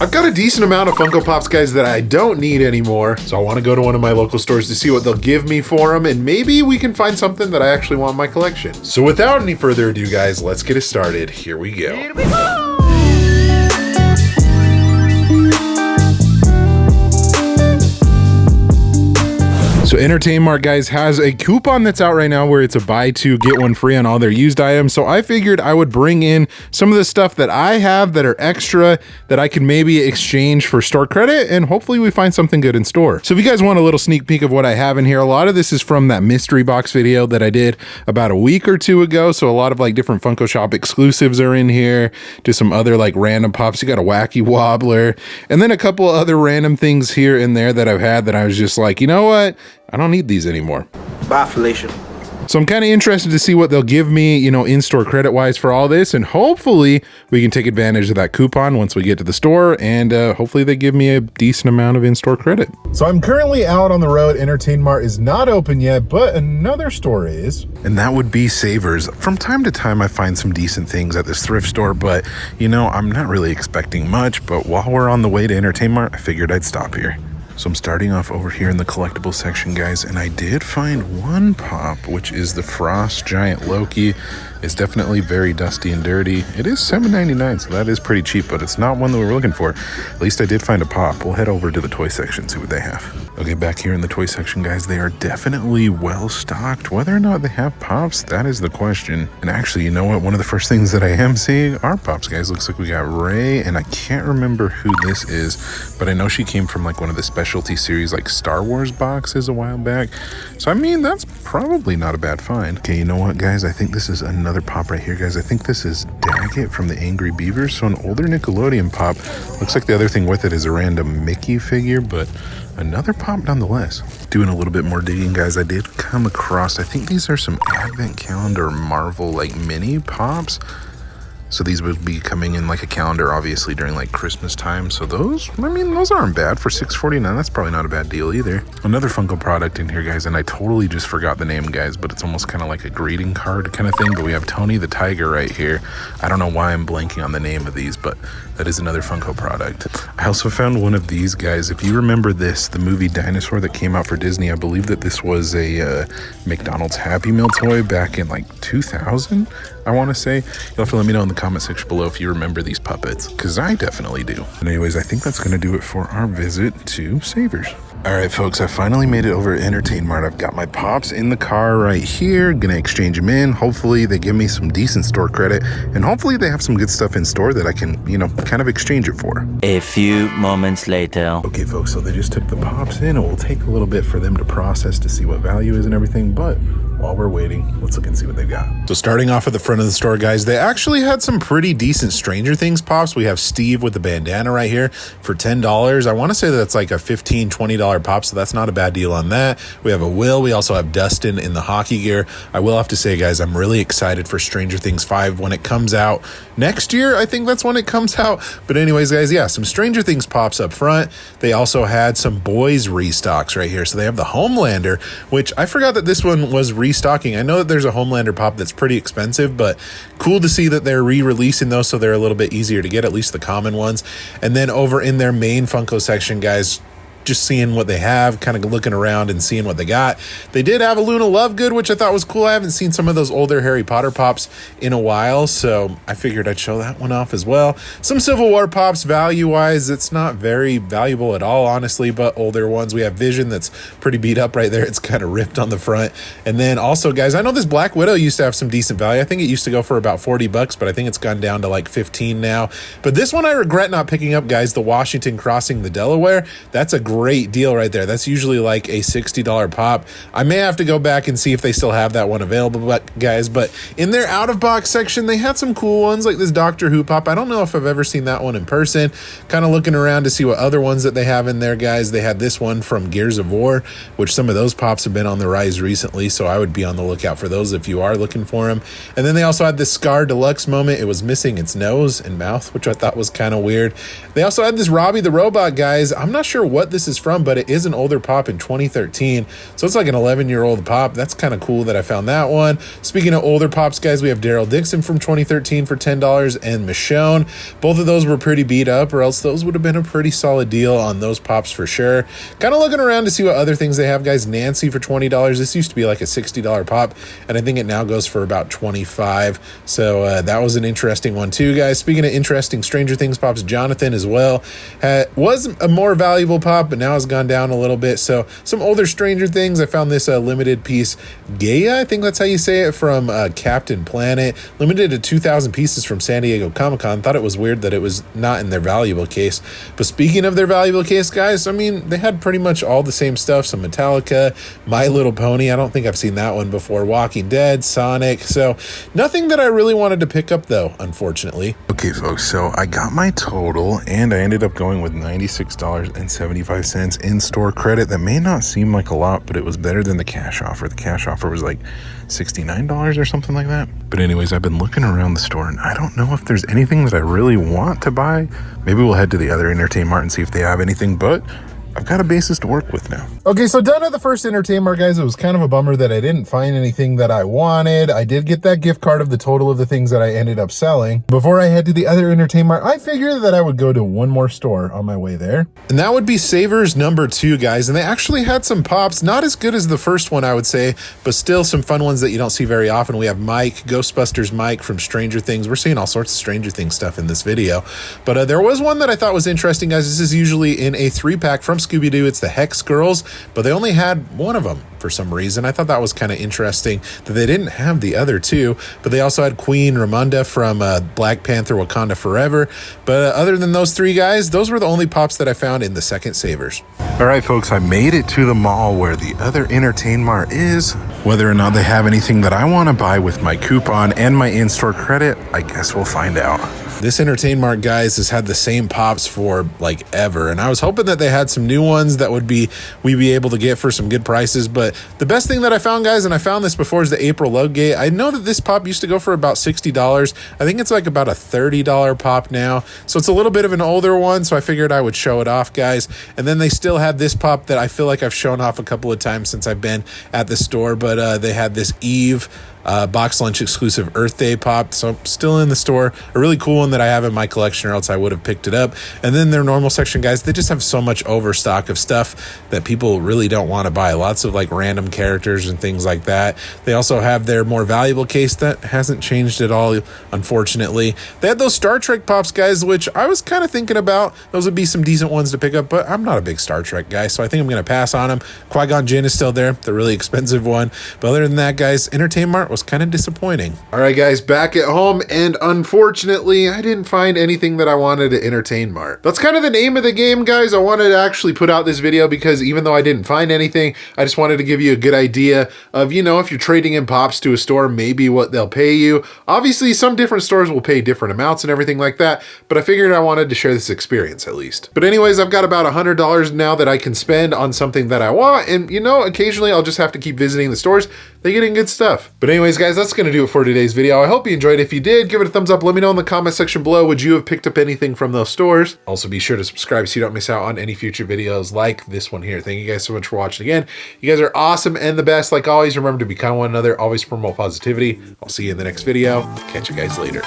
I've got a decent amount of Funko Pops, guys, that I don't need anymore. So I want to go to one of my local stores to see what they'll give me for them, and maybe we can find something that I actually want in my collection. So without any further ado, guys, let's get it started. Here we go. Here we go. So Entertain Mart, guys, has a coupon that's out right now where it's a buy two, get one free on all their used items. So I figured I would bring in some of the stuff that I have that are extra that I could maybe exchange for store credit, and hopefully we find something good in store. So if you guys want a little sneak peek of what I have in here, a lot of this is from that mystery box video that I did about a week or two ago. So a lot of like different Funko Shop exclusives are in here, just some other like random pops. You got a wacky wobbler, and then a couple other random things here and there that I've had that I was just like, you know what? I don't need these anymore. Bye, Felicia. So I'm kind of interested to see what they'll give me, you know, in-store credit-wise for all this, and hopefully we can take advantage of that coupon once we get to the store, and hopefully they give me a decent amount of in-store credit. So I'm currently out on the road. Entertain Mart is not open yet, but another store is. And that would be Savers. From time to time, I find some decent things at this thrift store, but, you know, I'm not really expecting much, but while we're on the way to Entertain Mart, I figured I'd stop here. So I'm starting off over here in the collectible section, guys, and I did find one pop, which is the Frost Giant Loki. It's definitely very dusty and dirty. It is $7.99, so that is pretty cheap, but it's not one that we were looking for. At least I did find a pop. We'll head over to the toy section, see what they have. Okay, back here in the toy section, guys, they are definitely well stocked. Whether or not they have pops, that is the question. And actually, you know what? One of the first things that I am seeing are pops, guys. Looks like we got Rey, and I can't remember who this is, but I know she came from like one of the specialty series like Star Wars boxes a while back. So I mean, that's probably not a bad find. Okay, you know what, guys? I think this is another pop right here, guys. I think this is Daggett from the Angry Beavers. So an older Nickelodeon pop. Looks like the other thing with it is a random Mickey figure, but another pop nonetheless. Doing a little bit more digging, guys, I did come across, I think these are some Advent Calendar Marvel like mini pops. So these would be coming in like a calendar, obviously, during like Christmas time. So those, I mean, those aren't bad for $6.49. That's probably not a bad deal either. Another Funko product in here, guys, and I totally just forgot the name, guys, but it's almost kind of like a greeting card kind of thing. But we have Tony the Tiger right here. I don't know why I'm blanking on the name of these, but that is another Funko product. I also found one of these, guys. If you remember this, the movie Dinosaur that came out for Disney, I believe that this was a McDonald's Happy Meal toy back in like 2000. I want to say. You'll have to let me know in the comment section below if you remember these puppets, because I definitely do. And anyways, I think that's going to do it for our visit to Savers. All right, folks, I finally made it over to Entertain Mart. I've got my pops in the car right here. Gonna exchange them in. Hopefully they give me some decent store credit, and hopefully they have some good stuff in store that I can, you know, kind of exchange it for. A few moments later. Okay, folks, so they just took the pops in. It will take a little bit for them to process to see what value is and everything, but while we're waiting, let's look and see what they've got. So starting off at the front of the store, guys, they actually had some pretty decent Stranger Things pops. We have Steve with the bandana right here for $10. I want to say that's like a $15, $20 pop, so that's not a bad deal on that. We have a Will. We also have Dustin in the hockey gear. I will have to say, guys, I'm really excited for Stranger Things 5 when it comes out next year. I think that's when it comes out. But anyways, guys, yeah, some Stranger Things pops up front. They also had some boys restocks right here. So they have the Homelander, which I forgot that this one was restocking. I know that there's a Homelander pop that's pretty expensive, but cool to see that they're re-releasing those so they're a little bit easier to get, at least the common ones. And then over in their main Funko section, guys, just seeing what they have, kind of looking around and seeing what they got. They did have a Luna Lovegood, which I thought was cool. I haven't seen some of those older Harry Potter pops in a while, so I figured I'd show that one off as well. Some Civil War pops, value-wise, it's not very valuable at all, honestly, but older ones. We have Vision that's pretty beat up right there. It's kind of ripped on the front. And then also, guys, I know this Black Widow used to have some decent value. I think it used to go for about $40, but I think it's gone down to like 15 now. But this one I regret not picking up, guys, the Washington crossing the Delaware. That's a great deal right there. That's usually like a $60 pop. I may have to go back and see if they still have that one available, guys, but in their out of box section, they had some cool ones like this Doctor Who pop. I don't know if I've ever seen that one in person. Kind of looking around to see what other ones that they have in there, guys. They had this one from Gears of War, which some of those pops have been on the rise recently, so I would be on the lookout for those if you are looking for them. And then they also had this Scar Deluxe moment. It was missing its nose and mouth, which I thought was kind of weird. They also had this Robbie the Robot, guys. I'm not sure what this this is from, but it is an older pop in 2013. So it's like an 11-year-old pop. That's kind of cool that I found that one. Speaking of older pops, guys, we have Daryl Dixon from 2013 for $10 and Michonne. Both of those were pretty beat up, or else those would have been a pretty solid deal on those pops for sure. Kind of looking around to see what other things they have, guys. Nancy for $20. This used to be like a $60 pop, and I think it now goes for about $25. So that was an interesting one too, guys. Speaking of interesting Stranger Things pops, Jonathan as well was a more valuable pop, but now has gone down a little bit. So some older Stranger Things. I found this limited piece, Gaia, I think that's how you say it, from Captain Planet, limited to 2,000 pieces from San Diego Comic-Con. Thought it was weird that it was not in their valuable case. But speaking of their valuable case, guys, I mean, they had pretty much all the same stuff. Some Metallica, My Little Pony, I don't think I've seen that one before, Walking Dead, Sonic. So nothing that I really wanted to pick up though, unfortunately. Okay folks, so I got my total and I ended up going with $96.75 in-store credit. That may not seem like a lot, but it was better than the cash offer. The cash offer was like $69 or something like that. But anyways, I've been looking around the store and I don't know if there's anything that I really want to buy. Maybe we'll head to the other Entertain Mart and see if they have anything, but I've got a basis to work with now. Okay, so done at the first Entertain Mart, guys. It was kind of a bummer that I didn't find anything that I wanted. I did get that gift card of the total of the things that I ended up selling. Before I head to the other Entertain Mart, I figured that I would go to one more store on my way there. And that would be Savers number 2, guys. And they actually had some pops, not as good as the first one, I would say, but still some fun ones that you don't see very often. We have Mike, Ghostbusters Mike from Stranger Things. We're seeing all sorts of Stranger Things stuff in this video. But there was one that I thought was interesting, guys. This is usually in a 3-pack from Scooby-Doo. It's the Hex Girls, but they only had one of them for some reason. I thought that was kind of interesting that they didn't have the other two, but they also had Queen Ramonda from Black Panther Wakanda Forever. But other than those 3 guys, those were the only pops that I found in the second Savers. All right, folks, I made it to the mall where the other Entertain Mart is. Whether or not they have anything that I want to buy with my coupon and my in-store credit, I guess we'll find out. This Entertain Mart, guys, has had the same pops for like ever, and I was hoping that they had some new ones that we'd be able to get for some good prices. But the best thing that I found, guys, and I found this before, is the April Ludgate. I know that this pop used to go for about $60. I think it's like about a $30 pop now, so it's a little bit of an older one, so I figured I would show it off, guys. And then they still had this pop that I feel like I've shown off a couple of times since I've been at the store, but they had this Eve box lunch exclusive Earth Day pop, so still in the store. A really cool one that I have in my collection, or else I would have picked it up. And then their normal section, guys, they just have so much overstock of stuff that people really don't want to buy. Lots of like random characters and things like that. They also have their more valuable case that hasn't changed at all, unfortunately. They had those Star Trek pops, guys, which I was kind of thinking about. Those would be some decent ones to pick up, but I'm not a big Star Trek guy, so I think I'm going to pass on them. Qui-Gon Jinn is still there, the really expensive one. But other than that, guys, Entertain Mart was kind of disappointing. All right, guys, back at home, and unfortunately I didn't find anything that I wanted at Entertain Mart. That's kind of the name of the game, guys. I wanted to actually put out this video because even though I didn't find anything, I just wanted to give you a good idea of, you know, if you're trading in pops to a store, maybe what they'll pay you. Obviously some different stores will pay different amounts and everything like that, but I figured I wanted to share this experience at least. But anyways, I've got about $100 now that I can spend on something that I want, and you know, occasionally I'll just have to keep visiting the stores. They're getting good stuff. But anyways, guys, that's going to do it for today's video. I hope you enjoyed. If you did, give it a thumbs up. Let me know in the comment section below, would you have picked up anything from those stores? Also, be sure to subscribe so you don't miss out on any future videos like this one here. Thank you guys so much for watching again. You guys are awesome and the best. Like always, remember to be kind to one another. Always promote positivity. I'll see you in the next video. Catch you guys later.